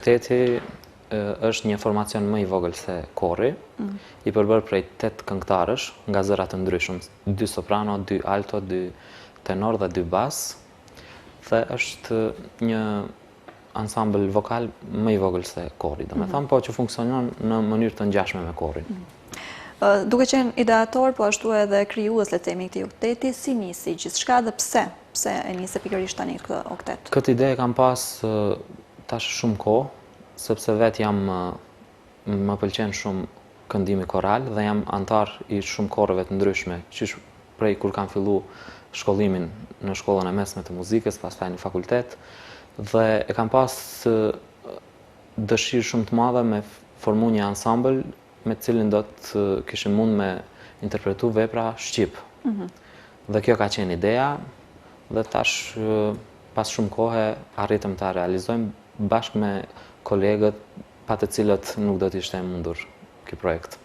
Teti është një formacion më i vogël se kori, i përbërë prej 8 këngëtarësh nga zëra të ndryshëm, 2 soprano, 2 alto, 2 tenor dhe 2 bas, dhe është një ansambël vokal më i vogël se kori, domethënë, po që funksionon në mënyrë të ngjashme me korin. Duke qenë ideator, po ashtu edhe krijues le të themi këtij okteti, si nisi gjithçka dhe pse e nisi pikërisht tani këtë oktet? Këtë ide kam pas tash shumë kohë, sepse vetë më pëlqen shumë këndimi koral dhe jam antar i shumë korëve të ndryshme, qysh prej kur kam fillu shkollimin në shkollën e mesme të muzikës, pastaj në fakultet, dhe e kam pas dëshirë shumë të madhe me formu një ansambël me cilin do të kishim mund me interpretu vepra shqip. Dhe kjo ka qenë ideja, dhe tash pas shumë kohe arritëm ta realizojmë bashkë me kolegët pa të cilët nuk do t'ishte mundur ky projekt.